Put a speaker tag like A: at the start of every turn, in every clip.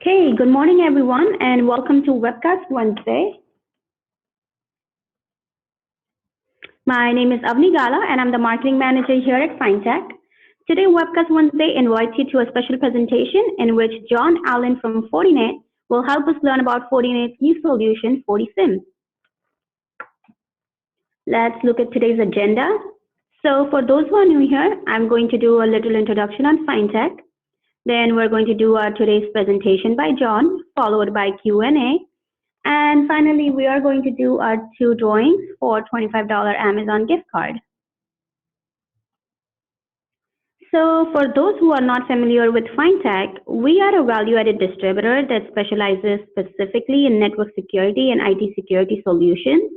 A: Okay, good morning everyone and welcome to Webcast Wednesday. My name is Avni Gala and I'm the marketing manager here at FineTech. Today Webcast Wednesday invites you to a special presentation in which John Allen from Fortinet will help us learn about Fortinet's new solution, FortiSIEM. Let's look at today's agenda. So for those who are new here, I'm going to do a little introduction on FineTech. Then we're going to do our today's presentation by John, followed by Q&A. And finally, we are going to do our 2 drawings for $25 Amazon gift card. So for those who are not familiar with FineTech, we are a value-added distributor that specializes specifically in network security and IT security solutions.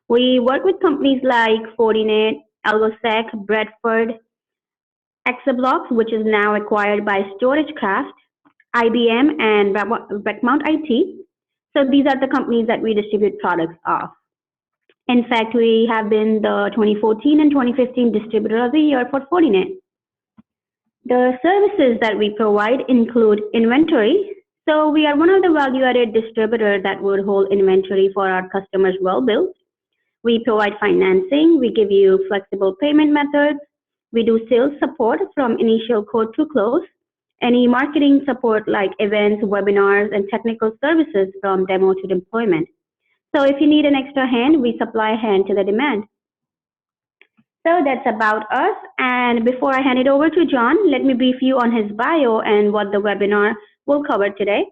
A: We work with companies like Fortinet, AlgoSec, Bradford, Exablocks, which is now acquired by StorageCraft, IBM, and Backmount IT. So these are the companies that we distribute products of. In fact, we have been the 2014 and 2015 Distributor of the Year for Fortinet. The services that we provide include inventory. So we are one of the value-added distributors that would hold inventory for our customers well-built. We provide financing. We give you flexible payment methods. We do sales support from initial quote to close. Any marketing support like events, webinars, and technical services from demo to deployment. So if you need an extra hand, we supply a hand to the demand. So that's about us. And before I hand it over to John, let me brief you on his bio and what the webinar will cover today.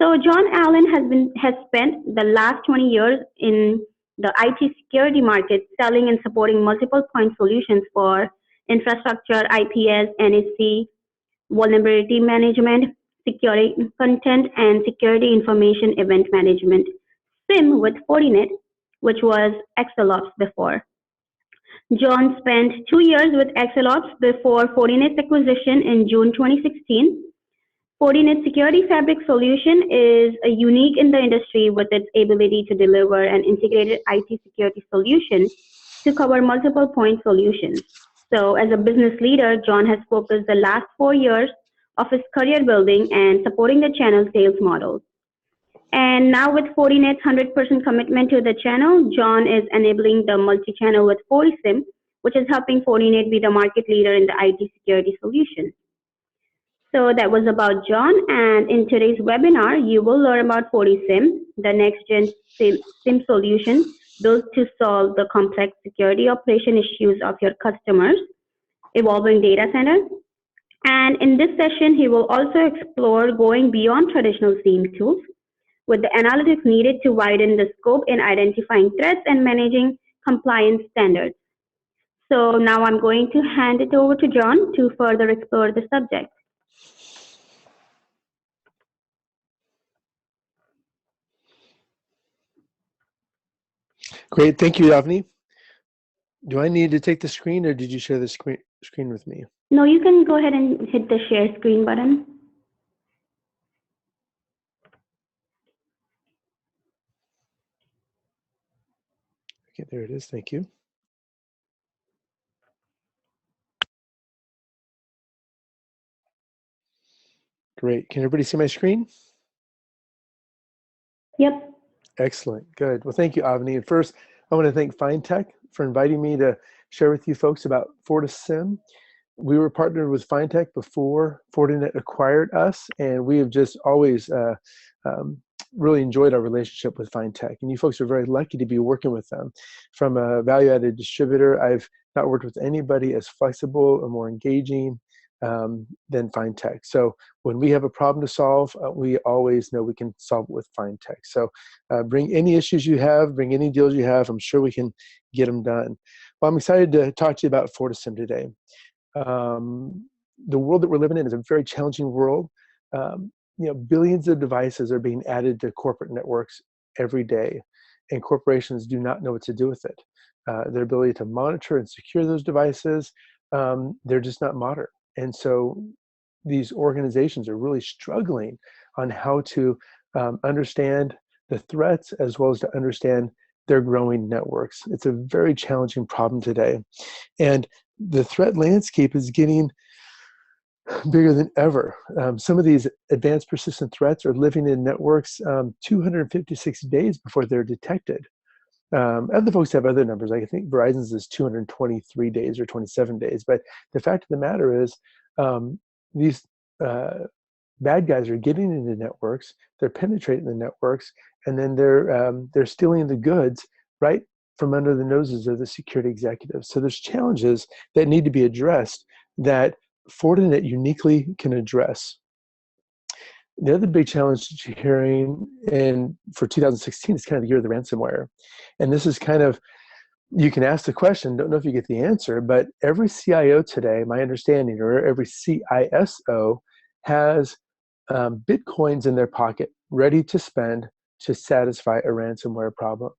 A: So John Allen has spent the last 20 years in the IT security market selling and supporting multiple point solutions for infrastructure, IPS, NSC, vulnerability management, security content, and security information event management. SIEM with Fortinet, which was XLOps before. John spent 2 years with XLOps before Fortinet's acquisition in June 2016. Fortinet's Security Fabric solution is unique in the industry with its ability to deliver an integrated IT security solution to cover multiple point solutions. So as a business leader, John has focused the last 4 years of his career building and supporting the channel sales models. And now with Fortinet's 100% commitment to the channel, John is enabling the multi-channel with FortiSIEM, which is helping Fortinet be the market leader in the IT security solution. So that was about John, and in today's webinar, you will learn about FortiSIEM, the NextGen SIEM Solution built to solve the complex security operation issues of your customers' evolving data centers. And in this session, he will also explore going beyond traditional SIEM tools with the analytics needed to widen the scope in identifying threats and managing compliance standards. So now I'm going to hand it over to John to further explore the subject.
B: Great, thank you, Avni. Do I need to take the screen, or did you share the screen with me?
A: No, you can go ahead and hit the share screen button.
B: Okay, there it is, thank you. Great, can everybody see my screen?
A: Yep.
B: Excellent, good. Well, thank you, Avni. And first, I want to thank FineTech for inviting me to share with you folks about FortiSIEM. We were partnered with FineTech before Fortinet acquired us, and we have just always really enjoyed our relationship with FineTech. And you folks are very lucky to be working with them. From a value-added distributor, I've not worked with anybody as flexible or more engaging than FineTech. So when we have a problem to solve, we always know we can solve it with FineTech. So bring any issues you have, bring any deals you have, I'm sure we can get them done. Well, I'm excited to talk to you about FortiSIEM today. The world that we're living in is a very challenging world. Billions of devices are being added to corporate networks every day, and corporations do not know what to do with it. Their ability to monitor and secure those devices, they're just not modern. And so these organizations are really struggling on how to understand the threats as well as to understand their growing networks. It's a very challenging problem today. And the threat landscape is getting bigger than ever. Some of these advanced persistent threats are living in networks 256 days before they're detected. Other folks have other numbers. I think Verizon's is 223 days or 27 days. But the fact of the matter is, these bad guys are getting into networks, they're penetrating the networks, and then they're stealing the goods right from under the noses of the security executives. So there's challenges that need to be addressed that Fortinet uniquely can address. The other big challenge that you're hearing for 2016 is kind of the year of the ransomware. And this is kind of, you can ask the question, don't know if you get the answer, but every CIO today, my understanding, or every CISO has Bitcoins in their pocket ready to spend to satisfy a ransomware problem.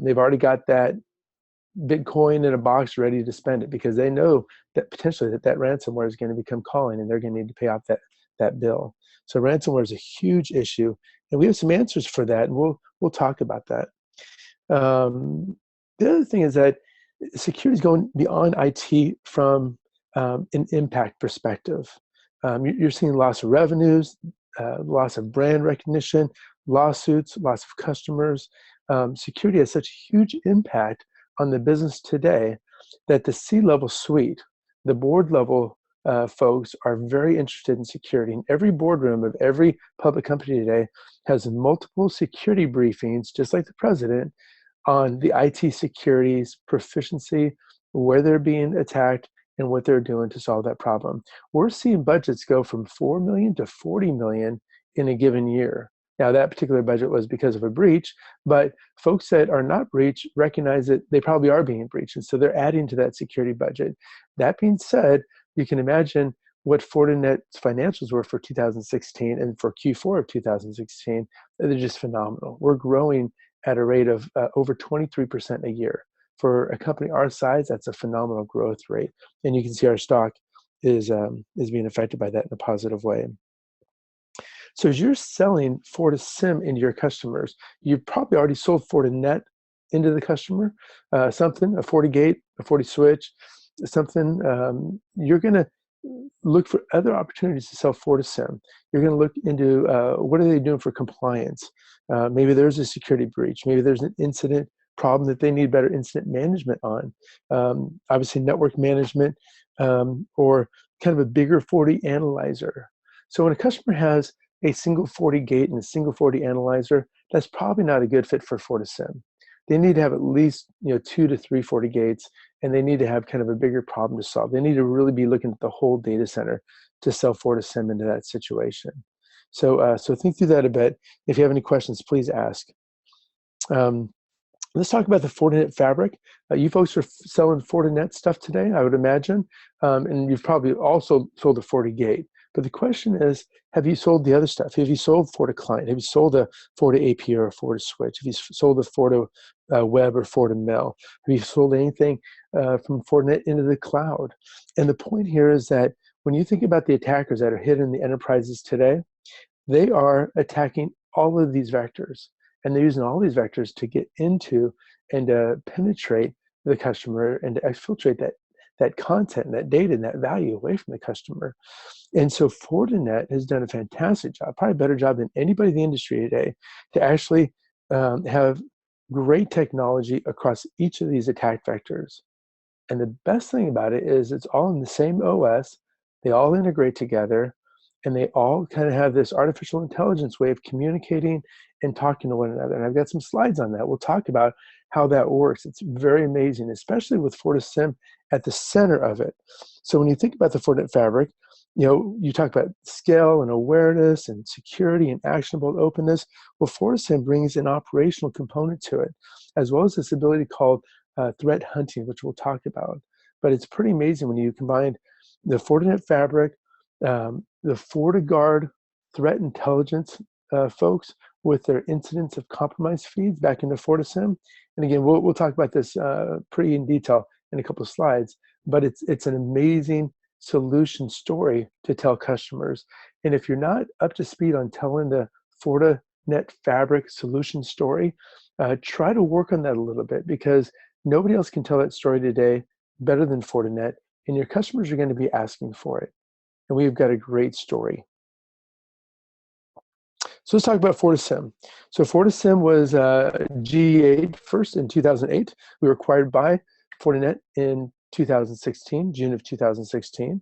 B: They've already got that Bitcoin in a box ready to spend it because they know that potentially that ransomware is going to become calling and they're going to need to pay off that bill. So ransomware is a huge issue, and we have some answers for that, and we'll talk about that. The other thing is that security is going beyond IT from an impact perspective. You're seeing loss of revenues, loss of brand recognition, lawsuits, loss of customers. Security has such a huge impact on the business today that the C-level suite, the board level folks are very interested in security. And every boardroom of every public company today has multiple security briefings, just like the president, on the IT security's proficiency, where they're being attacked, and what they're doing to solve that problem. We're seeing budgets go from 4 million to 40 million in a given year. Now, that particular budget was because of a breach, but folks that are not breached recognize that they probably are being breached, and so they're adding to that security budget. That being said, you can imagine what Fortinet's financials were for 2016 and for Q4 of 2016. They're just phenomenal. We're growing at a rate of over 23% a year. For a company our size, that's a phenomenal growth rate. And you can see our stock is being affected by that in a positive way. So as you're selling FortiSIEM into your customers, you've probably already sold Fortinet into the customer, something, a FortiGate, a FortiSwitch, something. You're going to look for other opportunities to sell FortiSIEM. You're going to look into what are they doing for compliance. Maybe there's a security breach. Maybe there's an incident problem that they need better incident management on. Obviously, network management or kind of a bigger FortiAnalyzer. So when a customer has a single FortiGate and a single FortiAnalyzer, that's probably not a good fit for FortiSIEM. They need to have at least 2 to 3 FortiGates, and they need to have kind of a bigger problem to solve. They need to really be looking at the whole data center to sell FortiSIEM into that situation. So think through that a bit. If you have any questions, please ask. Let's talk about the Fortinet fabric. You folks are selling Fortinet stuff today, I would imagine, and you've probably also sold a FortiGate. But the question is, have you sold the other stuff? Have you sold FortiClient? Have you sold a FortiAP or a FortiSwitch? Have you sold a FortiWeb or FortiMail? Have you sold anything from Fortinet into the cloud? And the point here is that when you think about the attackers that are hitting the enterprises today, they are attacking all of these vectors. And they're using all these vectors to get into and penetrate the customer and to exfiltrate that content and that data and that value away from the customer. And so Fortinet has done a fantastic job, probably a better job than anybody in the industry today, to actually have great technology across each of these attack vectors. And the best thing about it is it's all in the same OS, they all integrate together, and they all kind of have this artificial intelligence way of communicating and talking to one another. And I've got some slides on that. We'll talk about how that works. It's very amazing, especially with FortiSIEM at the center of it. So when you think about the Fortinet fabric, you talk about scale and awareness and security and actionable openness. Well, FortiSIEM brings an operational component to it, as well as this ability called threat hunting, which we'll talk about. But it's pretty amazing when you combine the Fortinet fabric, the FortiGuard threat intelligence folks with their incidents of compromise feeds back into FortiSIEM. And again, we'll talk about this pretty in detail in a couple of slides, but it's an amazing solution story to tell customers. And if you're not up to speed on telling the Fortinet fabric solution story, try to work on that a little bit, because nobody else can tell that story today better than Fortinet, and your customers are going to be asking for it. and we've got a great story. So let's talk about FortiSIEM. So FortiSIEM was GA'd first in 2008. We were acquired by Fortinet in 2016, June of 2016.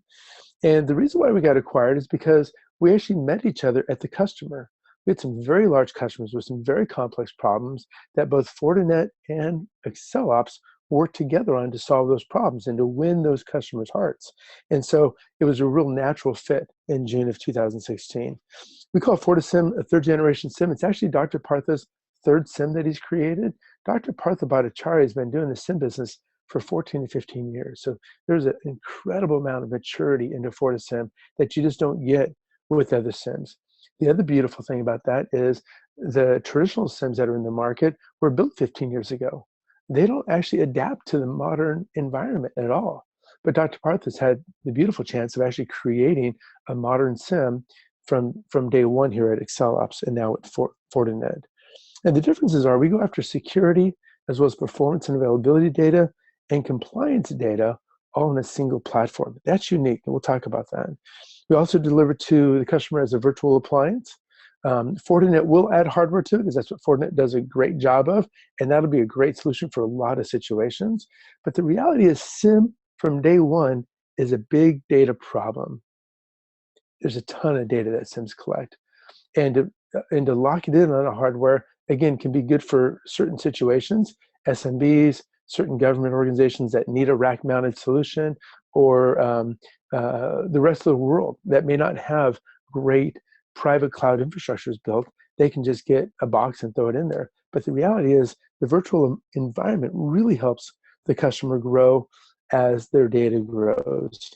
B: And the reason why we got acquired is because we actually met each other at the customer. We had some very large customers with some very complex problems that both Fortinet and AccelOps worked together on to solve those problems and to win those customers' hearts. And so it was a real natural fit in June of 2016. We call FortiSIEM a third generation SIEM. It's actually Dr. Partha's third SIEM that he's created. Dr. Partha Bhattacharya has been doing the SIEM business for 14 to 15 years. So there's an incredible amount of maturity into FortiSIEM that you just don't get with other SIEMs. The other beautiful thing about that is the traditional SIEMs that are in the market were built 15 years ago. They don't actually adapt to the modern environment at all. But Dr. Partha's had the beautiful chance of actually creating a modern SIEM from day one here at AccelOps and now at Fortinet. And the differences are we go after security as well as performance and availability data and compliance data all in a single platform. That's unique, and we'll talk about that. We also deliver to the customer as a virtual appliance. Fortinet will add hardware to it because that's what Fortinet does a great job of, and that'll be a great solution for a lot of situations. But the reality is SIEM from day one is a big data problem. There's a ton of data that SIEMs collect. And to lock it in on a hardware, again, can be good for certain situations, SMBs, certain government organizations that need a rack-mounted solution, or the rest of the world that may not have great private cloud infrastructures built. They can just get a box and throw it in there. But the reality is the virtual environment really helps the customer grow as their data grows.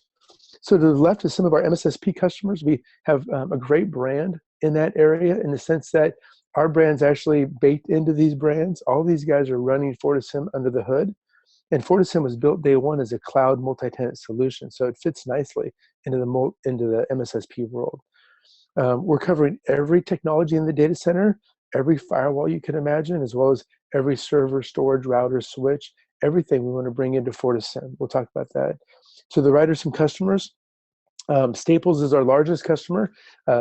B: So to the left is some of our MSSP customers. We have a great brand in that area in the sense that our brand's actually baked into these brands. All these guys are running FortiSIEM under the hood. And FortiSIEM was built day one as a cloud multi-tenant solution. So it fits nicely into the MSSP world. We're covering every technology in the data center, every firewall you can imagine, as well as every server, storage, router, switch, everything we want to bring into FortiSIEM. We'll talk about that. To the right are some customers. Staples is our largest customer.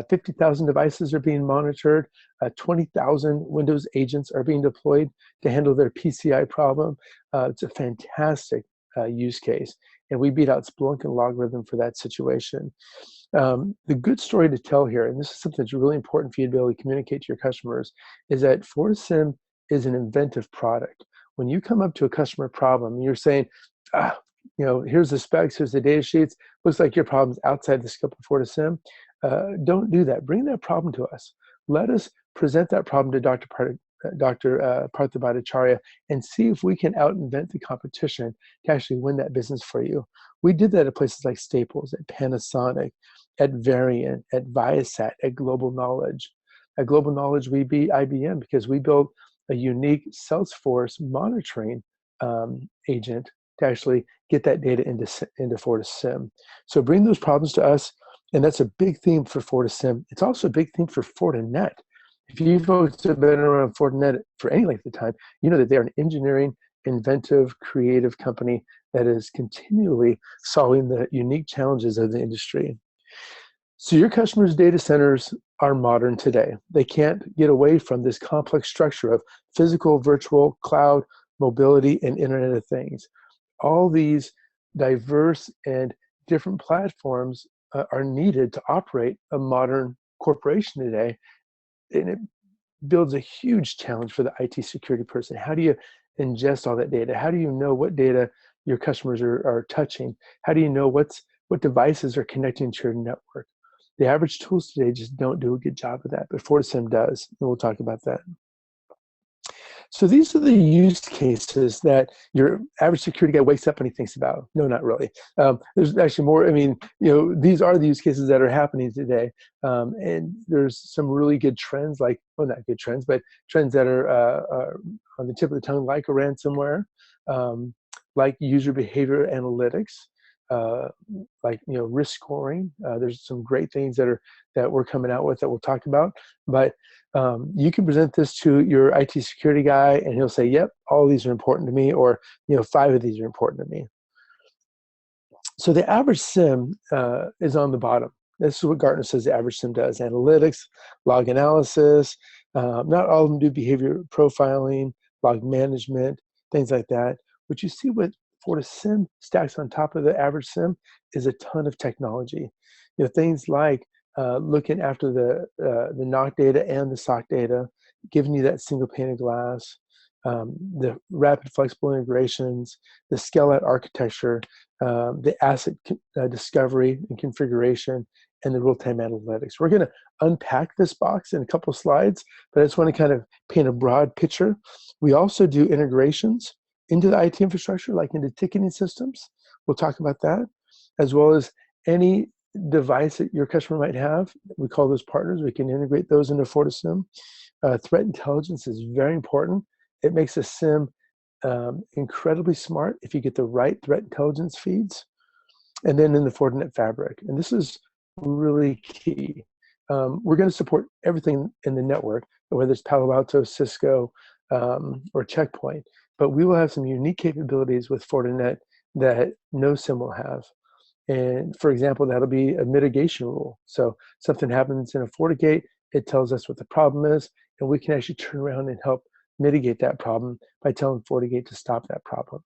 B: 50,000 devices are being monitored. 20,000 Windows agents are being deployed to handle their PCI problem. It's a fantastic use case. And we beat out Splunk and Logarithm for that situation. The good story to tell here, and this is something that's really important for you to be able to communicate to your customers, is that FortiSIEM is an inventive product. When you come up to a customer problem and you're saying, here's the specs, here's the data sheets, looks like your problem's outside the scope of FortiSIEM, don't do that. Bring that problem to us. Let us present that problem to Dr. Partha Bhattacharya and see if we can out-invent the competition to actually win that business for you. We did that at places like Staples, at Panasonic, at Variant, at Viasat, at Global Knowledge. At Global Knowledge, we beat IBM because we built a unique Salesforce monitoring agent to actually get that data into FortiSIEM. So bring those problems to us, and that's a big theme for FortiSIEM. It's also a big theme for Fortinet. If you folks have been around Fortinet for any length of time, you know that they're an engineering, inventive, creative company that is continually solving the unique challenges of the industry. So your customers' data centers are modern today. They can't get away from this complex structure of physical, virtual, cloud, mobility, and Internet of Things. All these diverse and different platforms are needed to operate a modern corporation today. And it builds a huge challenge for the IT security person. How do you ingest all that data? How do you know what data your customers are touching? How do you know what devices are connecting to your network? The average tools today just don't do a good job of that, but FortiSIEM does, and we'll talk about that. So these are the use cases that your average security guy wakes up and he thinks about. No, not really. There's actually more. I mean, these are the use cases that are happening today. And there's some really good trends, like, well, not good trends, but trends that are on the tip of the tongue, like a ransomware, like user behavior analytics, like risk scoring. There's some great things that we're coming out with that we'll talk about. But you can present this to your IT security guy, and he'll say, "Yep, all these are important to me," or 5 of these are important to me. So the average SIEM is on the bottom. This is what Gartner says the average SIEM does: analytics, log analysis. Not all of them do behavior profiling, log management, things like that. But you see what FortiSIEM stacks on top of the average SIEM is a ton of technology. Things like looking after the NOC data and the SOC data, giving you that single pane of glass, the rapid flexible integrations, the scale-out architecture, the asset discovery and configuration, and the real-time analytics. We're going to unpack this box in a couple of slides, but I just want to kind of paint a broad picture. We also do integrations into the IT infrastructure, like into ticketing systems. We'll talk about that, as well as any device that your customer might have. We call those partners. We can integrate those into FortiSIEM. Threat intelligence is very important. It makes a SIEM incredibly smart if you get the right threat intelligence feeds. And then in the Fortinet fabric, and this is really key. We're going to support everything in the network, whether it's Palo Alto, Cisco, or Checkpoint, but we will have some unique capabilities with Fortinet that no SIEM will have. And for example, that'll be a mitigation rule. So something happens in a FortiGate, it tells us what the problem is, and we can actually turn around and help mitigate that problem by telling FortiGate to stop that problem.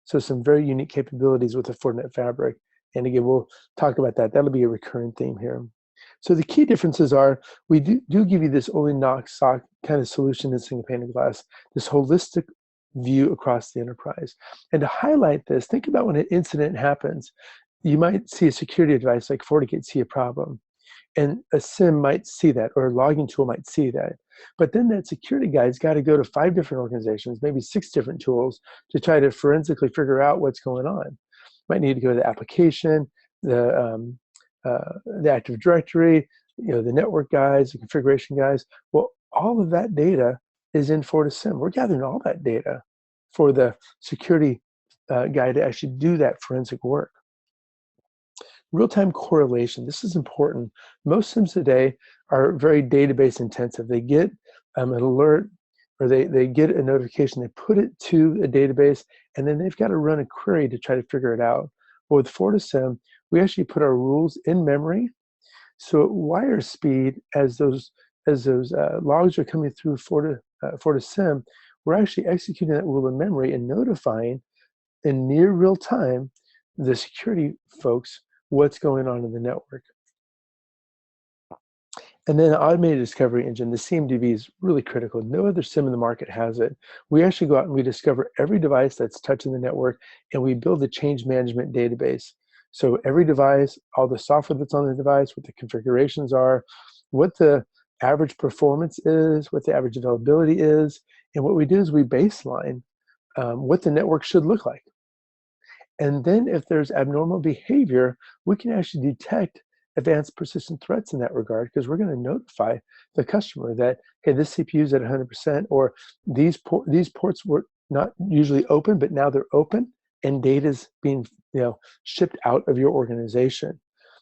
B: So some very unique capabilities with the Fortinet fabric. And again, we'll talk about that. That'll be a recurring theme here. So the key differences are we do give you this only NOC SOC kind of solution in single pane of glass, this holistic view across the enterprise. And to highlight this, think about when an incident happens. You might see a security device like FortiGate see a problem, and a SIEM might see that, or a logging tool might see that. But then that security guy's got to go to 5 different organizations, maybe 6 different tools to try to forensically figure out what's going on. Might need to go to the application, the Active Directory, the network guys, the configuration guys. Well, all of that data is in FortiSIEM. We're gathering all that data for the security guy to actually do that forensic work. Real-time correlation, this is important. Most SIEMs today are very database intensive. They get an alert, or they get a notification, they put it to a database, and then they've got to run a query to try to figure it out. But with FortiSIEM, we actually put our rules in memory, so at wire speed, as those logs are coming through FortiSIEM, we're actually executing that rule in memory and notifying in near real time the security folks what's going on in the network. And then the automated discovery engine, the CMDB, is really critical. No other SIEM in the market has it. We actually go out and we discover every device that's touching the network, and we build a change management database. So every device, all the software that's on the device, what the configurations are, what the average performance is, what the average availability is, and what we do is we baseline what the network should look like. And then if there's abnormal behavior, we can actually detect advanced persistent threats in that regard, because we're going to notify the customer that, hey, this CPU is at 100%, or these ports were not usually open, but now they're open, and data is being shipped out of your organization.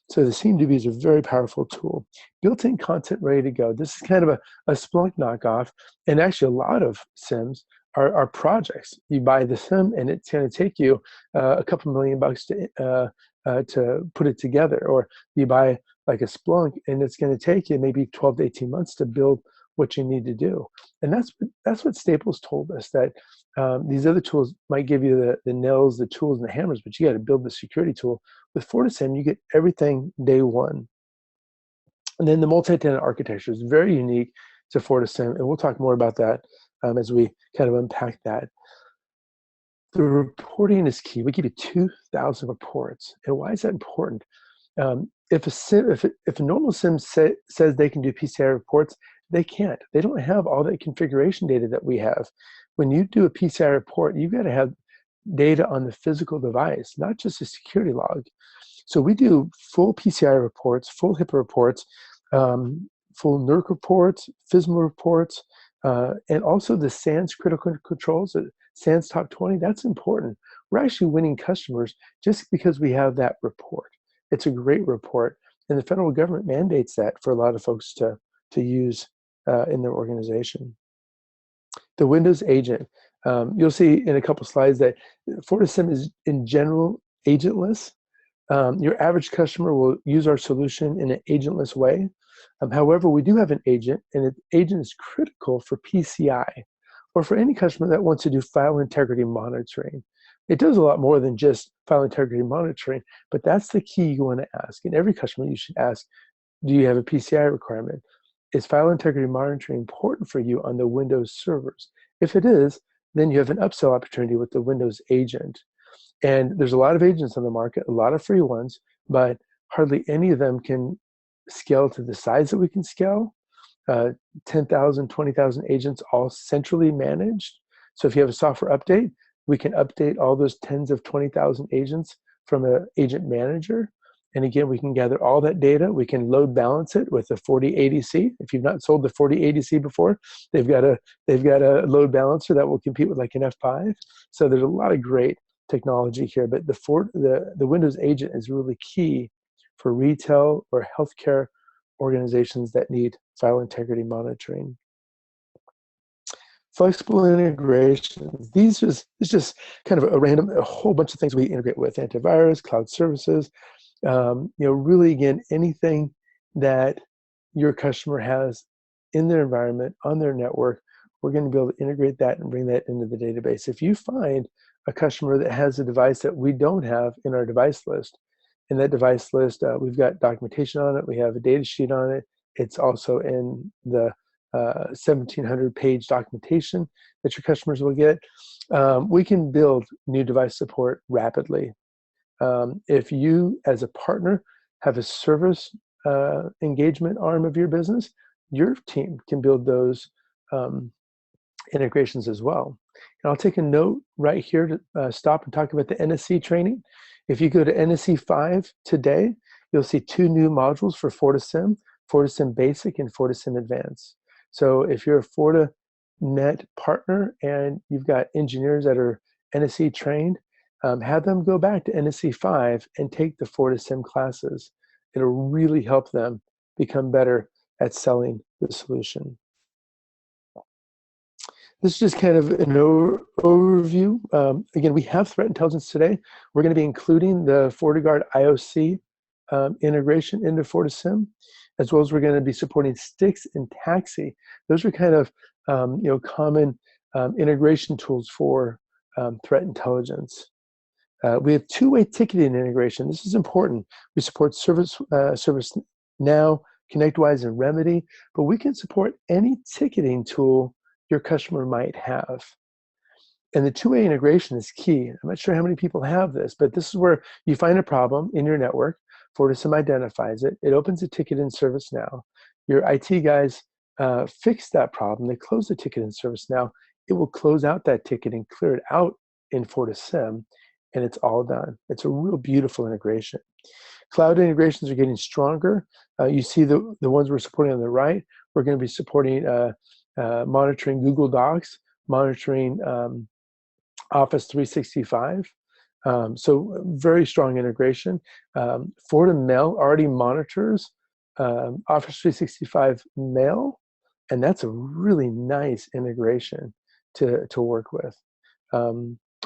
B: So the CMDB is a very powerful tool. Built-in content ready to go. This is kind of a Splunk knockoff, and actually a lot of SIEMs are projects. You buy the SIEM, and it's going to take you a couple $1 million to put it together. Or you buy like a Splunk, and it's going to take you maybe 12 to 18 months to build what you need to do. And that's what Staples told us, that these other tools might give you the nails, the tools, and the hammers, but you got to build the security tool. With FortiSIEM, you get everything day one. And then the multi-tenant architecture is very unique to FortiSIEM, and we'll talk more about that as we kind of unpack that. The reporting is key. We give you 2,000 reports. And why is that important? If a normal SIEM says they can do PCI reports, they can't. They don't have all that configuration data that we have. When you do a PCI report, you've got to have data on the physical device, not just a security log. So we do full PCI reports, full HIPAA reports, full NERC reports, FISMA reports, and also the SANS critical controls, SANS top 20. That's important. We're actually winning customers just because we have that report. It's a great report, and the federal government mandates that for a lot of folks to use in their organization. The Windows agent. You'll see in a couple slides that FortiSIEM is in general agentless. Your average customer will use our solution in an agentless way. However, we do have an agent, and an agent is critical for PCI or for any customer that wants to do file integrity monitoring. It does a lot more than just file integrity monitoring, but that's the key you want to ask. And every customer, you should ask, do you have a PCI requirement? Is file integrity monitoring important for you on the Windows servers? If it is, then you have an upsell opportunity with the Windows agent. And there's a lot of agents on the market, a lot of free ones, but hardly any of them can scale to the size that we can scale. 10,000, 20,000 agents all centrally managed. So if you have a software update, we can update all those tens of 20,000 agents from an agent manager. And again, we can gather all that data. We can load balance it with the FortiADC. If you've not sold the FortiADC before, they've got a load balancer that will compete with like an F5. So there's a lot of great technology here, but the Windows agent is really key for retail or healthcare organizations that need file integrity monitoring. Flexible integrations. It's just kind of a whole bunch of things we integrate with: antivirus, cloud services. Really, again, anything that your customer has in their environment, on their network, we're going to be able to integrate that and bring that into the database. If you find a customer that has a device that we don't have in our device list, in that device list, we've got documentation on it, we have a data sheet on it, it's also in the 1,700-page documentation that your customers will get. We can build new device support rapidly. If you, as a partner, have a service engagement arm of your business, your team can build those integrations as well. And I'll take a note right here to stop and talk about the NSC training. If you go to NSC 5 today, you'll see 2 new modules for FortiSIEM, FortiSIEM Basic and FortiSIEM Advanced. So if you're a Fortinet partner and you've got engineers that are NSC trained, have them go back to NSC 5 and take the FortiSIEM classes. It'll really help them become better at selling the solution. This is just kind of an overview. Again, we have threat intelligence today. We're going to be including the FortiGuard IOC integration into FortiSIEM, as well as we're going to be supporting STIX and TAXI. Those are kind of common integration tools for threat intelligence. We have two-way ticketing integration. This is important. We support ServiceNow, ConnectWise, and Remedy, but we can support any ticketing tool your customer might have. And the two-way integration is key. I'm not sure how many people have this, but this is where you find a problem in your network. FortiSIEM identifies it. It opens a ticket in ServiceNow. Your IT guys fix that problem. They close the ticket in ServiceNow. It will close out that ticket and clear it out in FortiSIEM, and it's all done. It's a real beautiful integration. Cloud integrations are getting stronger. You see the ones we're supporting on the right. We're going to be supporting monitoring Google Docs, monitoring Office 365. So very strong integration. FortiMail already monitors Office 365 mail, and that's a really nice integration to work with.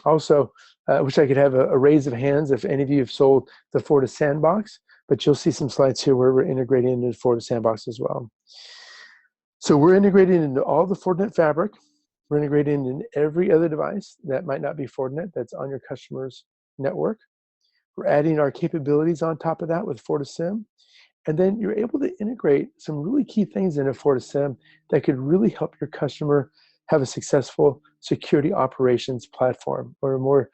B: Also, I wish I could have a raise of hands if any of you have sold the FortiSandbox, but you'll see some slides here where we're integrating into FortiSandbox as well. So we're integrating into all the Fortinet fabric. We're integrating in every other device that might not be Fortinet that's on your customer's network. We're adding our capabilities on top of that with FortiSIEM. And then you're able to integrate some really key things into FortiSIEM that could really help your customer have a successful security operations platform or a more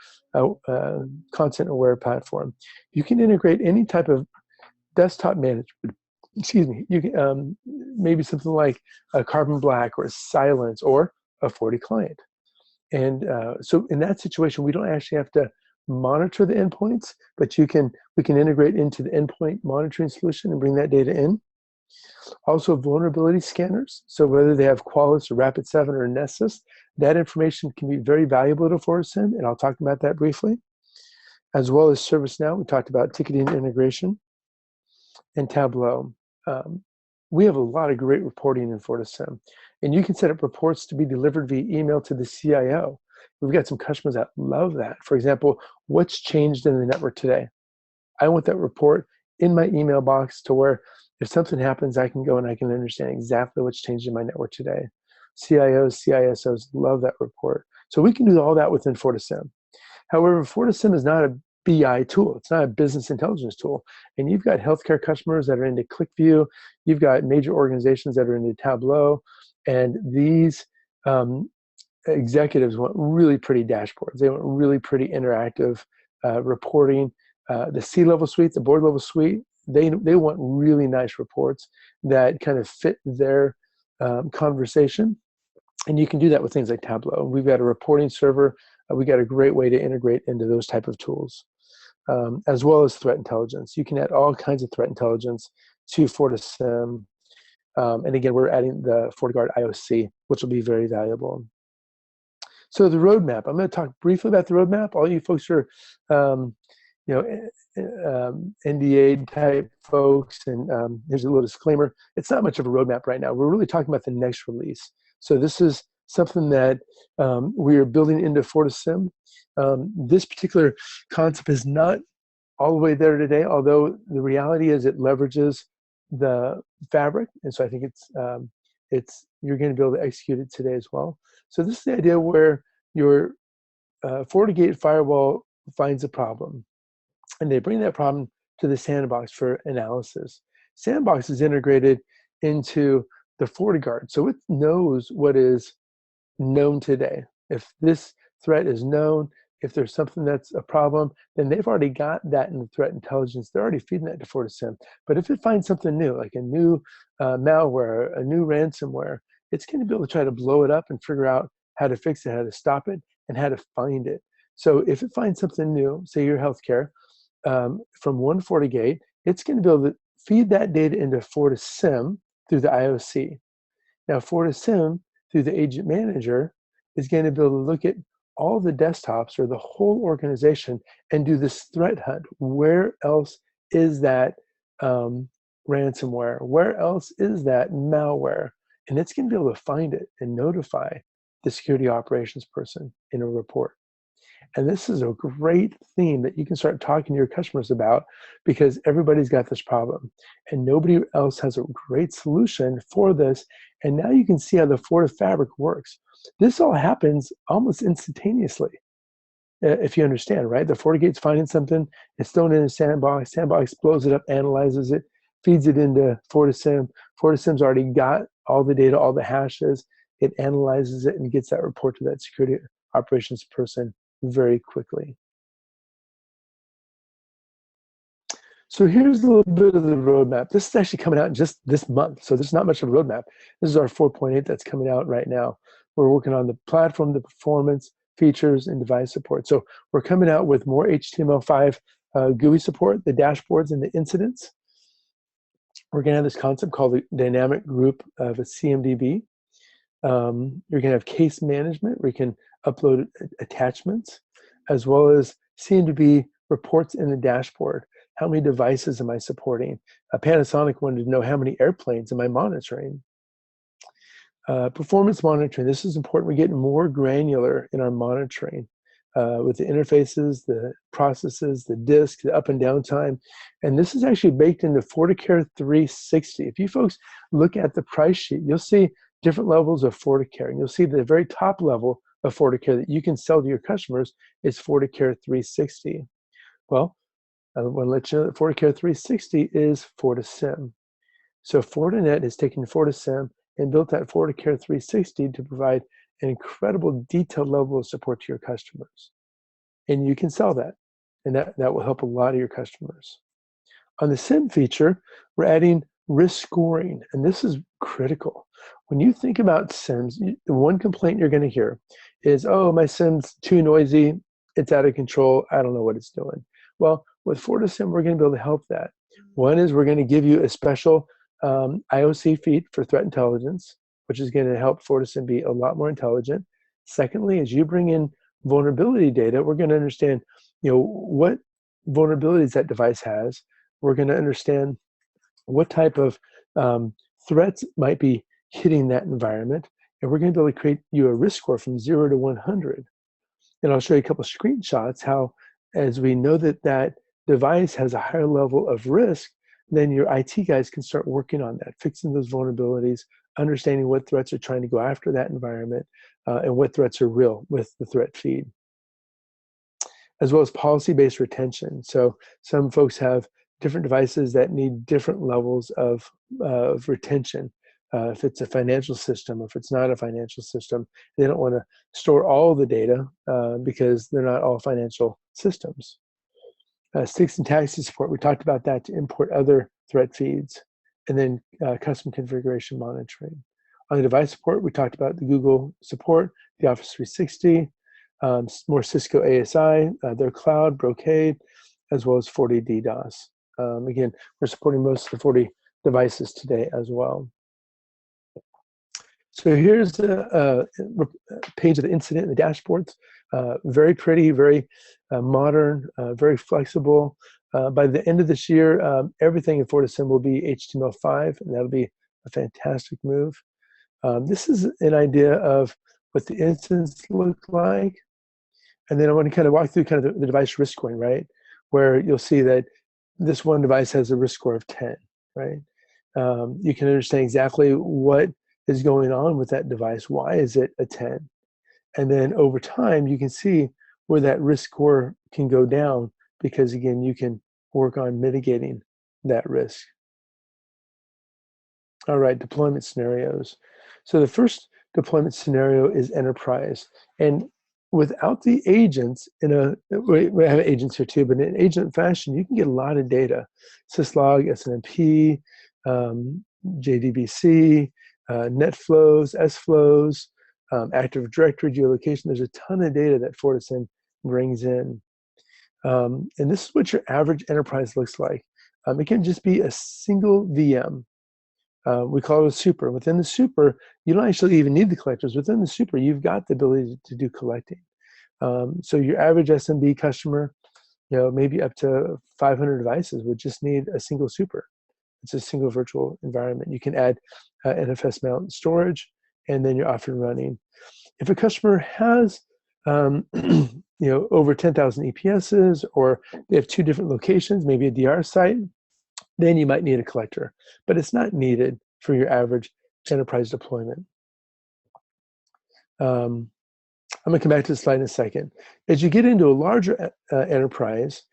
B: content-aware platform. You can integrate any type of desktop management. Excuse me. You can maybe something like a Carbon Black or a Silence or a FortiClient. And so in that situation, we don't actually have to monitor the endpoints, but we can integrate into the endpoint monitoring solution and bring that data in. Also vulnerability scanners. So whether they have Qualys or Rapid7 or Nessus, that information can be very valuable to FortiSIEM, and I'll talk about that briefly. As well as ServiceNow, we talked about ticketing integration, and Tableau. We have a lot of great reporting in FortiSIEM, and you can set up reports to be delivered via email to the CIO. We've got some customers that love that. For example, what's changed in the network today? I want that report in my email box to where if something happens, I can go and I can understand exactly what's changed in my network today. CIOs, CISOs love that report. So we can do all that within FortiSIEM. However, FortiSIEM is not a BI tool. It's not a business intelligence tool. And you've got healthcare customers that are into ClickView. You've got major organizations that are into Tableau. And these executives want really pretty dashboards. They want really pretty interactive reporting. The C-level suite, the board-level suite, they want really nice reports that kind of fit their conversation. And you can do that with things like Tableau. We've got a reporting server. We got a great way to integrate into those type of tools, as well as threat intelligence. You can add all kinds of threat intelligence to FortiSIEM. And again, we're adding the FortiGuard IOC, which will be very valuable. So the roadmap, I'm going to talk briefly about the roadmap. All you folks are, NDA type folks, and here's a little disclaimer. It's not much of a roadmap right now. We're really talking about the next release. So this is something that we are building into FortiSIEM. This particular concept is not all the way there today, although the reality is it leverages the fabric, and so I think you're going to be able to execute it today as well. So this is the idea where your FortiGate firewall finds a problem, and they bring that problem to the sandbox for analysis. Sandbox is integrated into the FortiGuard, so it knows what is known today. If this threat is known, if there's something that's a problem, then they've already got that in the threat intelligence. They're already feeding that to FortiSIEM. But if it finds something new, like a new malware, a new ransomware, it's going to be able to try to blow it up and figure out how to fix it, how to stop it, and how to find it. So if it finds something new, say your healthcare, from one FortiGate, it's going to be able to feed that data into FortiSIEM through the IOC. Now, FortiSIEM, through the agent manager, is going to be able to look at all the desktops or the whole organization and do this threat hunt. Where else is that ransomware? Where else is that malware? And it's going to be able to find it and notify the security operations person in a report. And this is a great theme that you can start talking to your customers about, because everybody's got this problem and nobody else has a great solution for this. And now you can see how the FortiFabric works. This all happens almost instantaneously, if you understand, right? The FortiGate's finding something, it's thrown in a sandbox, sandbox blows it up, analyzes it, feeds it into FortiSIEM. FortiSIEM's already got all the data, all the hashes. It analyzes it and gets that report to that security operations person very quickly. So here's a little bit of the roadmap. This is actually coming out just this month, so there's not much of a roadmap. This is our 4.8 that's coming out right now. We're working on the platform, the performance, features, and device support. So we're coming out with more HTML5 GUI support, the dashboards and the incidents. We're going to have this concept called the dynamic group of a CMDB. You're going to have case management where you can upload attachments, as well as CMDB reports in the dashboard. How many devices am I supporting? Panasonic wanted to know how many airplanes am I monitoring? Performance monitoring, this is important. We're getting more granular in our monitoring with the interfaces, the processes, the disk, the up and down time. And this is actually baked into FortiCare 360. If you folks look at the price sheet, you'll see different levels of FortiCare. And you'll see the very top level of FortiCare that you can sell to your customers is FortiCare 360. Well, I want to let you know that FortiCare 360 is FortiSIEM. So Fortinet has taken FortiSIEM and built that FortiCare 360 to provide an incredible detailed level of support to your customers. And you can sell that, and that will help a lot of your customers. On the SIEM feature, we're adding risk scoring, and this is critical. When you think about SIEMs, the one complaint you're going to hear is, oh, my SIEM's too noisy, it's out of control, I don't know what it's doing. Well, with FortiSIEM, we're going to be able to help that. One is we're going to give you a special IOC feed for threat intelligence, which is going to help FortiSIEM be a lot more intelligent. Secondly, as you bring in vulnerability data, we're going to understand, what vulnerabilities that device has. We're going to understand what type of threats might be hitting that environment, and we're going to be able to create you a risk score from 0 to 100. And I'll show you a couple of screenshots how, as we know that device has a higher level of risk, then your IT guys can start working on that, fixing those vulnerabilities, understanding what threats are trying to go after that environment, and what threats are real with the threat feed. As well as policy-based retention. So some folks have different devices that need different levels of retention. If it's a financial system, if it's not a financial system, they don't want to store all the data because they're not all financial systems. Sticks and taxi support, we talked about that to import other threat feeds. And then custom configuration monitoring. On the device support, we talked about the Google support, the Office 360, more Cisco ASI, their cloud, Brocade, as well as FortiDDoS. Again, we're supporting most of the Forti devices today as well. So here's a page of the incident and the dashboards. Very pretty, very modern, very flexible. By the end of this year, everything in FortiSIEM will be HTML5, and that'll be a fantastic move. This is an idea of what the instance look like. And then I want to kind of walk through kind of the device risk scoring, right? Where you'll see that this one device has a risk score of 10, right? You can understand exactly what is going on with that device. Why is it a 10? And then over time, you can see where that risk score can go down because, again, you can work on mitigating that risk. All right, deployment scenarios. So the first deployment scenario is enterprise. And without the agents, we have agents here too, but in an agent fashion, you can get a lot of data. syslog, SNMP, JDBC, net flows, S flows, Active Directory, geolocation. There's a ton of data that FortiSIEM brings in. And this is what your average enterprise looks like. It can just be a single VM. We call it a super. Within the super, you don't actually even need the collectors. Within the super, you've got the ability to do collecting. So your average SMB customer, maybe up to 500 devices would just need a single super. It's a single virtual environment. You can add NFS mount storage, and then you're off and running. If a customer has over 10,000 EPSs, or they have 2 different locations, maybe a DR site, then you might need a collector, but it's not needed for your average enterprise deployment. I'm going to come back to the slide in a second. As you get into a larger enterprise,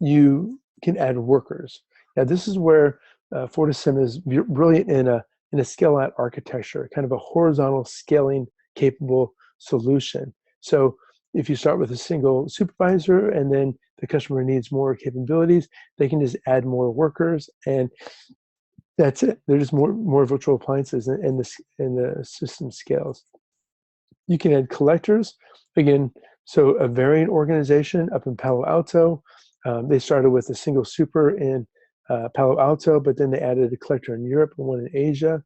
B: you can add workers. Now, this is where FortiSIEM is brilliant in a scale-out architecture, kind of a horizontal scaling capable solution. So if you start with a single supervisor and then the customer needs more capabilities, they can just add more workers, and that's it. They're just more virtual appliances, and the system scales. You can add collectors. Again, so a varying organization up in Palo Alto, they started with a single super in Palo Alto, but then they added a collector in Europe and one in Asia,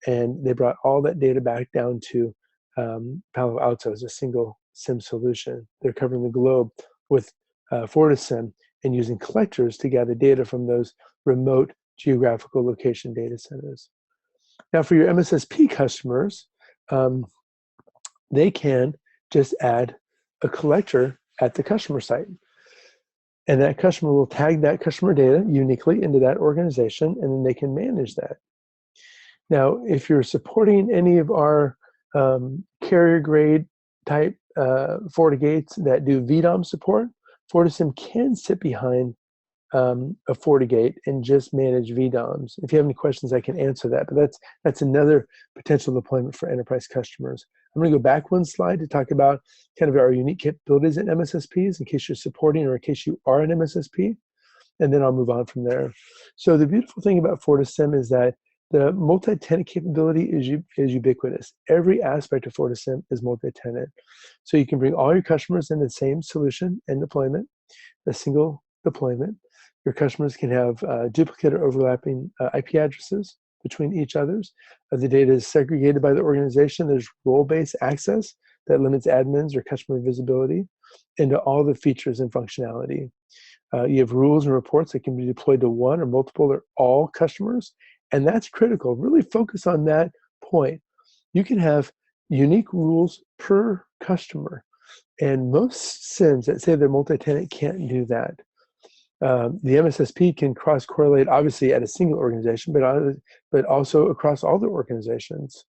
B: and they brought all that data back down to Palo Alto as a single SIEM solution. They're covering the globe with FortiSIEM and using collectors to gather data from those remote geographical location data centers. Now, for your MSSP customers, they can just add a collector at the customer site. And that customer will tag that customer data uniquely into that organization, and then they can manage that. Now, if you're supporting any of our carrier grade type FortiGates that do VDOM support, FortiSIEM can sit behind a FortiGate and just manage VDOMs. If you have any questions, I can answer that, but that's another potential deployment for enterprise customers. I'm going to go back one slide to talk about kind of our unique capabilities in MSSPs in case you're supporting or in case you are an MSSP, and then I'll move on from there. So the beautiful thing about FortiSIEM is that the multi-tenant capability is ubiquitous. Every aspect of FortiSIEM is multi-tenant. So you can bring all your customers in the same solution and deployment, a single deployment. Your customers can have duplicate or overlapping IP addresses between each others. The data is segregated by the organization. There's role-based access that limits admins or customer visibility into all the features and functionality. You have rules and reports that can be deployed to one or multiple or all customers, and that's critical. Really focus on that point. You can have unique rules per customer, and most SIEMs that say they're multi-tenant can't do that. The MSSP can cross-correlate, obviously, at a single organization, but also across all the organizations.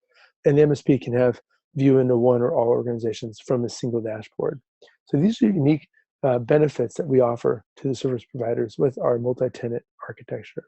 B: And the MSP can have view into one or all organizations from a single dashboard. So these are unique benefits that we offer to the service providers with our multi-tenant architecture.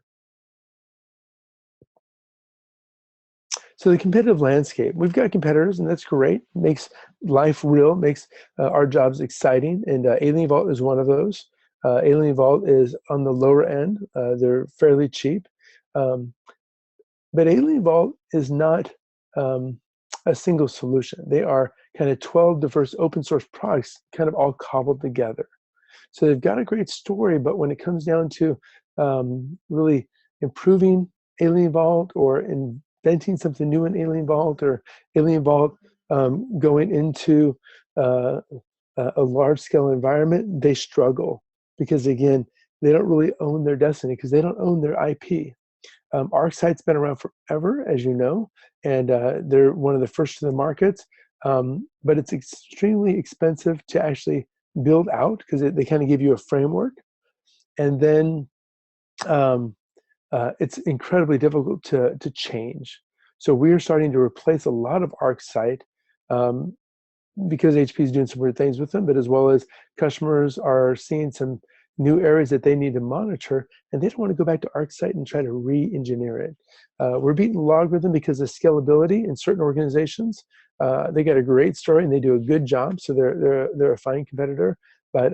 B: So the competitive landscape, we've got competitors, and that's great. Makes life real, makes our jobs exciting, and Alien Vault is one of those. Alien Vault is on the lower end. They're fairly cheap. But Alien Vault is not a single solution. They are kind of 12 diverse open source products kind of all cobbled together. So they've got a great story, but when it comes down to really improving Alien Vault or inventing something new in Alien Vault, or Alien Vault going into a large-scale environment, they struggle because, again, they don't really own their destiny because they don't own their IP. ArcSight's been around forever, as you know, and they're one of the first to the market, but it's extremely expensive to actually build out because they kind of give you a framework, and then it's incredibly difficult to change. So we are starting to replace a lot of ArcSight because HP is doing some weird things with them, but as well as customers are seeing some new areas that they need to monitor, and they don't want to go back to ArcSight and try to re-engineer it. We're beating LogRhythm because of scalability in certain organizations. They got a great story and they do a good job, so they're a fine competitor. But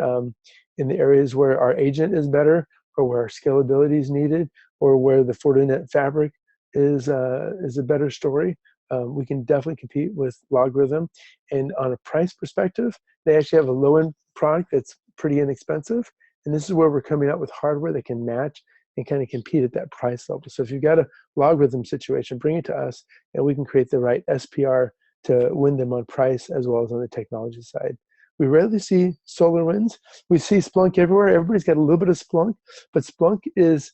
B: in the areas where our agent is better, or where our scalability is needed, or where the Fortinet fabric is a better story, we can definitely compete with LogRhythm. And on a price perspective, they actually have a low-end product that's pretty inexpensive. And this is where we're coming out with hardware that can match and kind of compete at that price level. So if you've got a LogRhythm situation, bring it to us, and we can create the right SPR to win them on price as well as on the technology side. We rarely see SolarWinds. We see Splunk everywhere. Everybody's got a little bit of Splunk, but Splunk is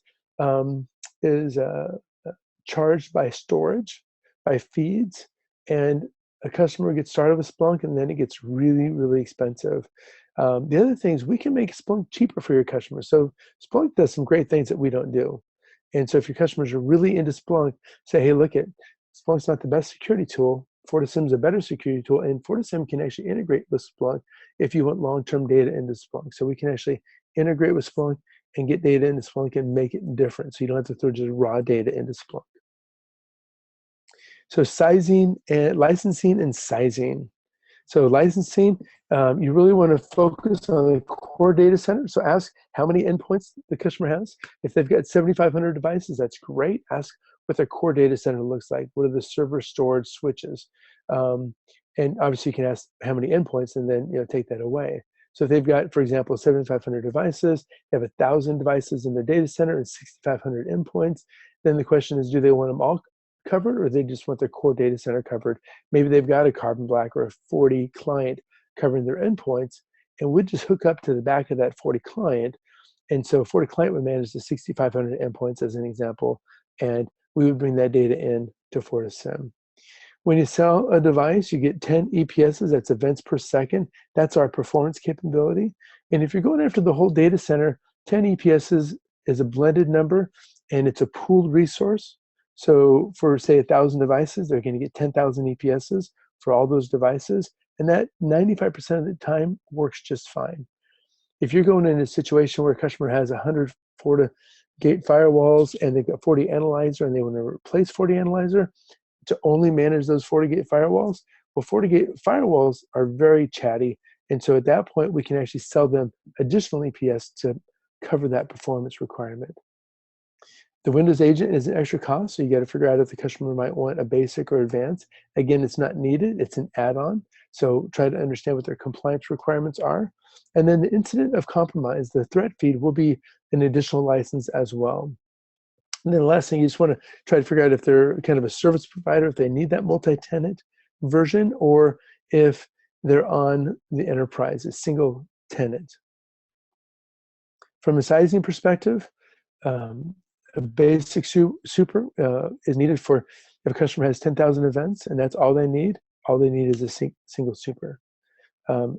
B: charged by storage, by feeds, and a customer gets started with Splunk, and then it gets really, really expensive. The other thing is we can make Splunk cheaper for your customers. So Splunk does some great things that we don't do. And so if your customers are really into Splunk, say, hey, look, Splunk's not the best security tool. FortiSIEM is a better security tool, and FortiSIEM can actually integrate with Splunk if you want long-term data into Splunk. So we can actually integrate with Splunk and get data into Splunk and make it different, so you don't have to throw just raw data into Splunk. So licensing and sizing. So licensing, you really want to focus on the core data center. So ask how many endpoints the customer has. If they've got 7,500 devices, that's great. Ask what their core data center looks like. What are the server storage switches? And obviously you can ask how many endpoints and then take that away. So if they've got, for example, 7,500 devices, they have 1,000 devices in their data center and 6,500 endpoints, then the question is, do they want them all covered, or they just want their core data center covered? Maybe they've got a Carbon Black or a 40 client covering their endpoints, and we'd just hook up to the back of that 40 client. And so 40 client would manage the 6,500 endpoints as an example, and we would bring that data in to FortiSIEM. When you sell a device, you get 10 EPSs, that's events per second. That's our performance capability. And if you're going after the whole data center, 10 EPSs is a blended number, and it's a pooled resource. So for, say, 1,000 devices, they're going to get 10,000 EPSs for all those devices, and that 95% of the time works just fine. If you're going in a situation where a customer has 100 FortiGate firewalls and they've got 40 analyzer and they want to replace 40 analyzer to only manage those FortiGate firewalls, well, FortiGate firewalls are very chatty, and so at that point, we can actually sell them additional EPS to cover that performance requirement. The Windows agent is an extra cost, so you got to figure out if the customer might want a basic or advanced. Again, it's not needed, it's an add-on, so try to understand what their compliance requirements are. And then the incident of compromise, the threat feed, will be an additional license as well. And then the last thing, you just want to try to figure out if they're kind of a service provider, if they need that multi-tenant version, or if they're on the enterprise, a single tenant. From a sizing perspective, a basic super is needed for if a customer has 10,000 events and that's all they need is a single super.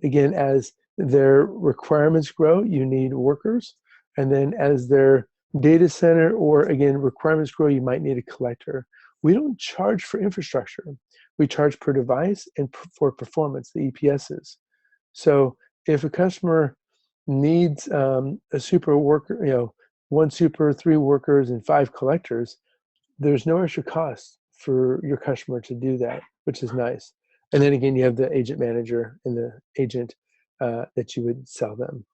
B: Again, as their requirements grow, you need workers. And then as their data center or, again, requirements grow, you might need a collector. We don't charge for infrastructure. We charge per device and for performance, the EPSs. So if a customer needs a super worker, 1 super, 3 workers, and 5 collectors, there's no extra cost for your customer to do that, which is nice. And then again, you have the agent manager and the agent that you would sell them.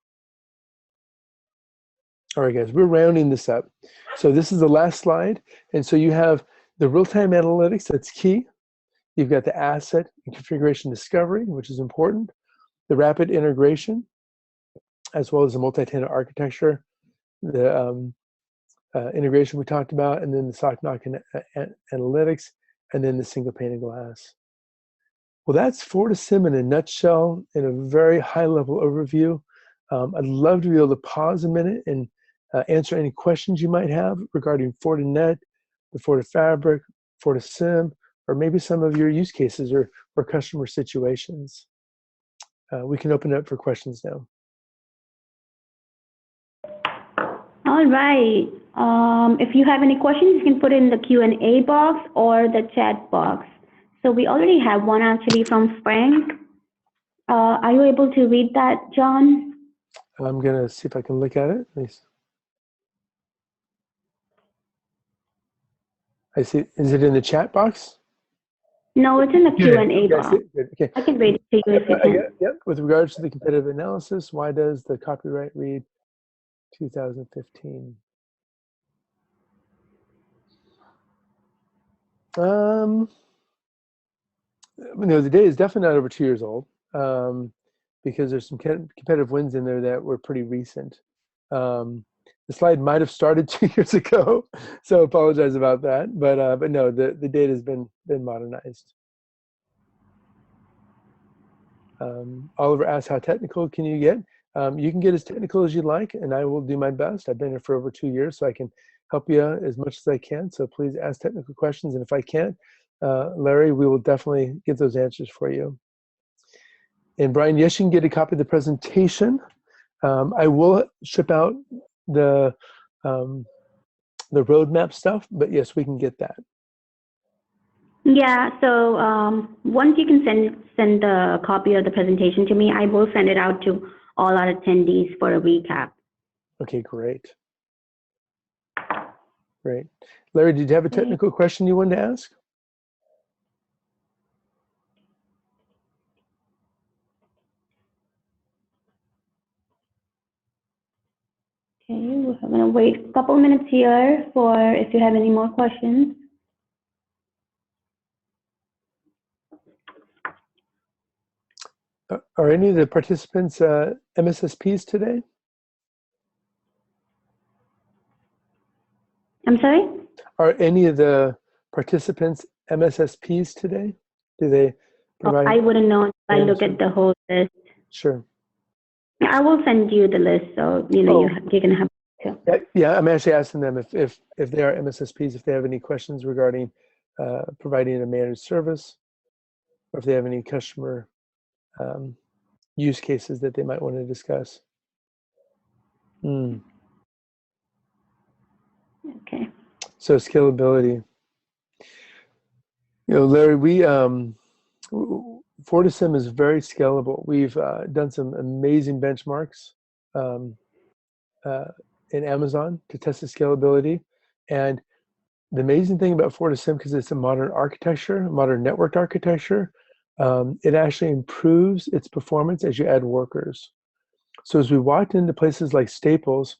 B: All right, guys, we're rounding this up. So this is the last slide. And so you have the real-time analytics, that's key. You've got the asset and configuration discovery, which is important. The rapid integration, as well as the multi-tenant architecture, the integration we talked about, and then the SOC knock analytics, and then the single pane of glass. Well, that's FortiSIEM in a nutshell, in a very high-level overview. I'd love to be able to pause a minute and answer any questions you might have regarding Fortinet, the FortiFabric, FortiSIEM, or maybe some of your use cases or customer situations. We can open it up for questions now.
A: All right. If you have any questions, you can put it in the Q&A box or the chat box. So we already have one actually from Frank. Are you able to read that, John?
B: I'm going to see if I can look at it. Nice. I see. Is it in the chat box?
A: No, it's in the Q&A box.
B: Okay.
A: I can read it to you if you can.
B: Yep. With regards to the competitive analysis, why does the copyright read 2015? The data is definitely not over 2 years old, because there's some competitive wins in there that were pretty recent. The slide might have started 2 years ago, so I apologize about that. But no, the data has been modernized. Oliver asks, how technical can you get? You can get as technical as you like, and I will do my best. I've been here for over 2 years, so I can help you as much as I can. So please ask technical questions, and if I can't, Larry, we will definitely get those answers for you. And Brian, yes, you can get a copy of the presentation. I will ship out the roadmap stuff, but yes, we can get that.
A: Yeah, so once you can send the copy of the presentation to me, I will send it out to all our attendees for a recap.
B: Okay, great. Great. Larry, did you have a technical question you wanted to ask?
A: Okay, we're going to wait a couple minutes here for if you have any more questions.
B: Are any of the participants MSSPs today?
A: I'm sorry?
B: Are any of the participants MSSPs today? Do they provide?
A: I wouldn't know if I look at the whole list.
B: Sure.
A: I will send you the list, so you know you can have it too.
B: Yeah, I'm actually asking them if they are MSSPs, if they have any questions regarding providing a managed service, or if they have any customer use cases that they might want to discuss.
A: Okay.
B: So scalability. Larry, FortiSIEM is very scalable. We've done some amazing benchmarks in Amazon to test the scalability. And the amazing thing about FortiSIEM, because it's a modern architecture, modern networked architecture, it actually improves its performance as you add workers. So as we walked into places like Staples,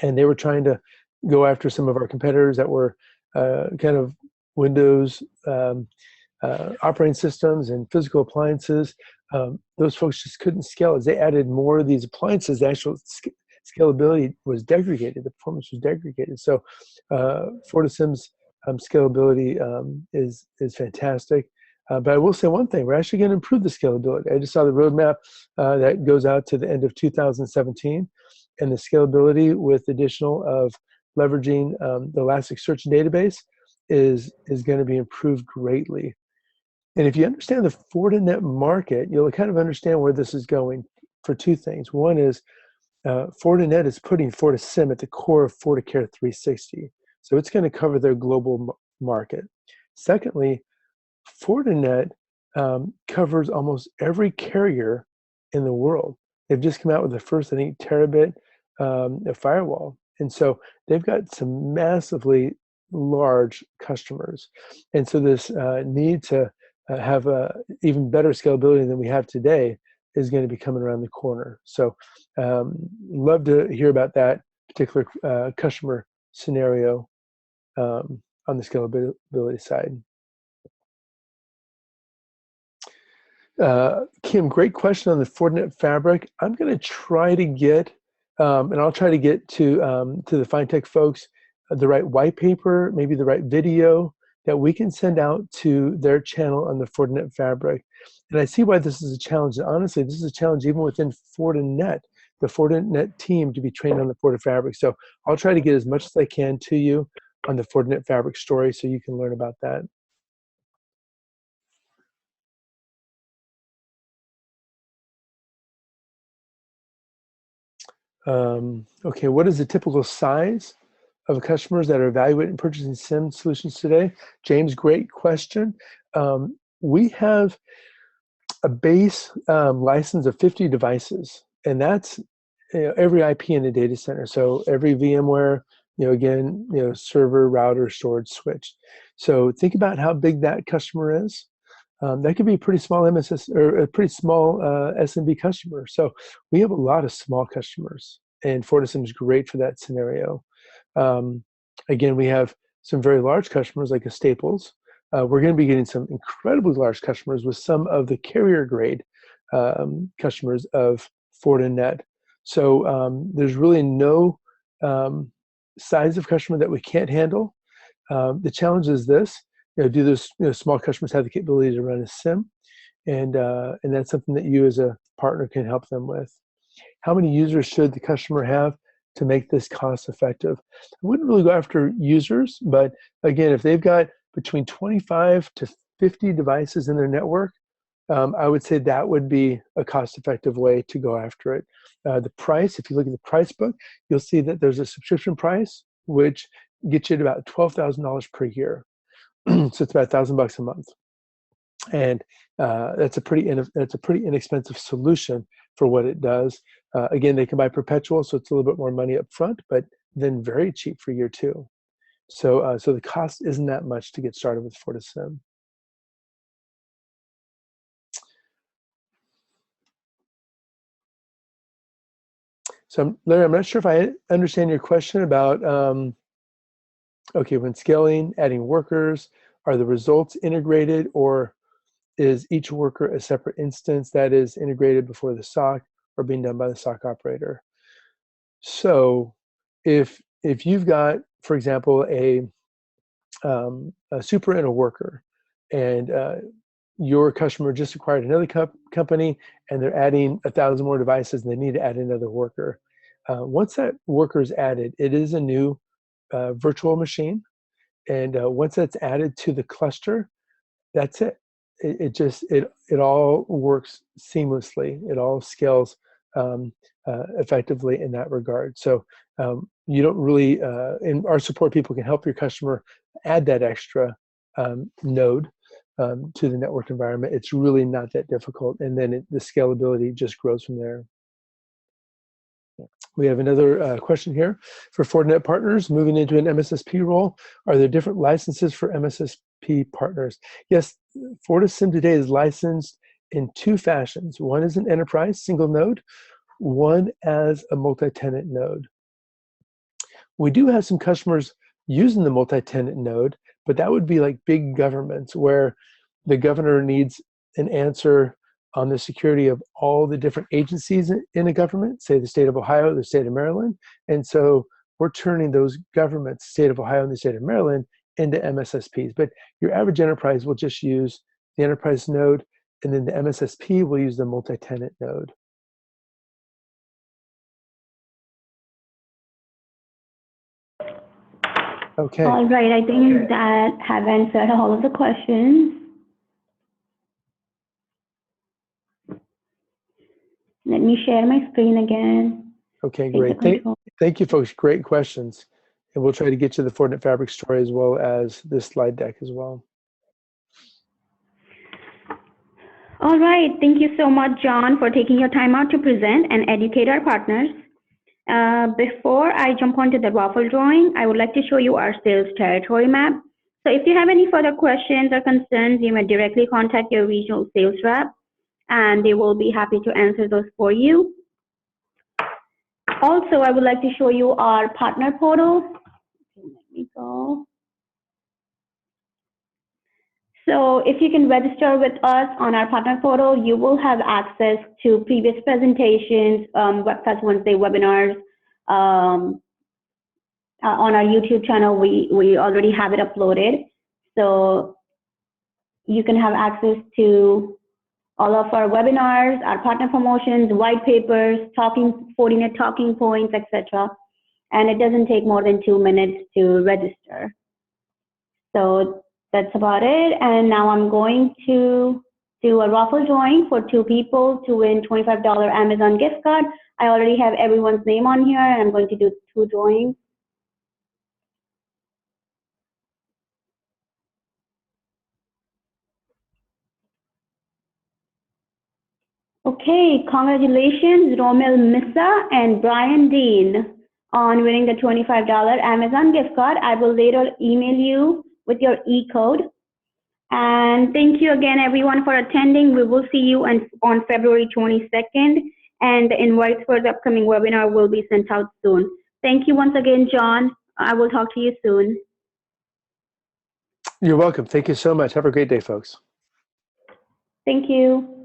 B: and they were trying to go after some of our competitors that were kind of Windows operating systems and physical appliances, those folks just couldn't scale. As they added more of these appliances, the actual scalability was degraded, the performance was degraded. So FortiSIEM's scalability is fantastic. But I will say one thing, we're actually going to improve the scalability. I just saw the roadmap that goes out to the end of 2017, and the scalability with additional of leveraging the Elasticsearch database is going to be improved greatly. And if you understand the Fortinet market, you'll kind of understand where this is going for two things. One is Fortinet is putting FortiSIEM at the core of FortiCare 360. So it's going to cover their global market. Secondly, Fortinet covers almost every carrier in the world. They've just come out with the first, I think, terabit firewall. And so they've got some massively large customers. And so this need to have even better scalability than we have today is going to be coming around the corner. So love to hear about that particular customer scenario on the scalability side. Kim, great question on the Fortinet fabric. I'm going to try to get, and I'll try to get to the FineTech folks the right white paper, maybe the right video that we can send out to their channel on the Fortinet fabric. And I see why this is a challenge. And honestly, this is a challenge even within Fortinet, the Fortinet team to be trained on the Fortinet fabric. So I'll try to get as much as I can to you on the Fortinet fabric story so you can learn about that. Okay, what is the typical size of customers that are evaluating and purchasing SIEM solutions today? James, great question. We have a base license of 50 devices, and that's every IP in the data center. So every VMware, again, server, router, storage, switch. So think about how big that customer is. That could be a pretty small MSS or a pretty small SMB customer. So we have a lot of small customers, and FortiSIEM is great for that scenario. Again, we have some very large customers like a Staples. We're going to be getting some incredibly large customers with some of the carrier grade customers of Fortinet. So there's really no size of customer that we can't handle. The challenge is this. Do those small customers have the capability to run a SIEM? And that's something that you as a partner can help them with. How many users should the customer have to make this cost effective? I wouldn't really go after users, but again, if they've got between 25 to 50 devices in their network, I would say that would be a cost effective way to go after it. The price, if you look at the price book, you'll see that there's a subscription price, which gets you to about $12,000 per year. So it's about $1,000 a month, and that's a pretty inexpensive solution for what it does. Again, they can buy perpetual, so it's a little bit more money up front, but then very cheap for year 2. So so the cost isn't that much to get started with FortiSIEM. So Larry, I'm not sure if I understand your question about okay, when scaling, adding workers, are the results integrated, or is each worker a separate instance that is integrated before the SOC or being done by the SOC operator? So if you've got, for example, a super and a worker, and your customer just acquired another company and they're adding 1,000 more devices and they need to add another worker. Once that worker is added, it is a new virtual machine. And once that's added to the cluster, that's it. It all works seamlessly. It all scales effectively in that regard. So you don't really, and our support people can help your customer add that extra node to the network environment. It's really not that difficult. And then the scalability just grows from there. We have another question here. For Fortinet partners moving into an MSSP role, are there different licenses for MSSP partners? Yes, FortiSIEM today is licensed in 2 fashions. One is an enterprise single node, one as a multi-tenant node. We do have some customers using the multi-tenant node, but that would be like big governments where the governor needs an answer on the security of all the different agencies in a government, say the state of Ohio, the state of Maryland. And so we're turning those governments, state of Ohio and the state of Maryland, into MSSPs. But your average enterprise will just use the enterprise node, and then the MSSP will use the multi-tenant node. Okay.
A: All right, I think that have answered all of the questions. Let me share my screen again.
B: Okay,
A: take the
B: great.
A: control.
B: Thank you, folks. Great questions. And we'll try to get you the Fortinet Fabric story as well as this slide deck as well.
A: All right. Thank you so much, John, for taking your time out to present and educate our partners. Before I jump onto the waffle drawing, I would like to show you our sales territory map. So if you have any further questions or concerns, you may directly contact your regional sales rep, and they will be happy to answer those for you. Also, I would like to show you our partner portal. Okay, let me go. So if you can register with us on our partner portal, you will have access to previous presentations, Webcast Wednesday webinars. On our YouTube channel, we already have it uploaded. So you can have access to all of our webinars, our partner promotions, white papers, Fortinet talking points, etc. And it doesn't take more than 2 minutes to register. So that's about it. And now I'm going to do a raffle drawing for 2 people to win $25 Amazon gift card. I already have everyone's name on here, and I'm going to do 2 drawings. Okay, congratulations, Romel Missa and Brian Dean on winning the $25 Amazon gift card. I will later email you with your e-code. And thank you again, everyone, for attending. We will see you on February 22nd, and the invites for the upcoming webinar will be sent out soon. Thank you once again, John. I will talk to you soon.
B: You're welcome. Thank you so much. Have a great day, folks.
A: Thank you.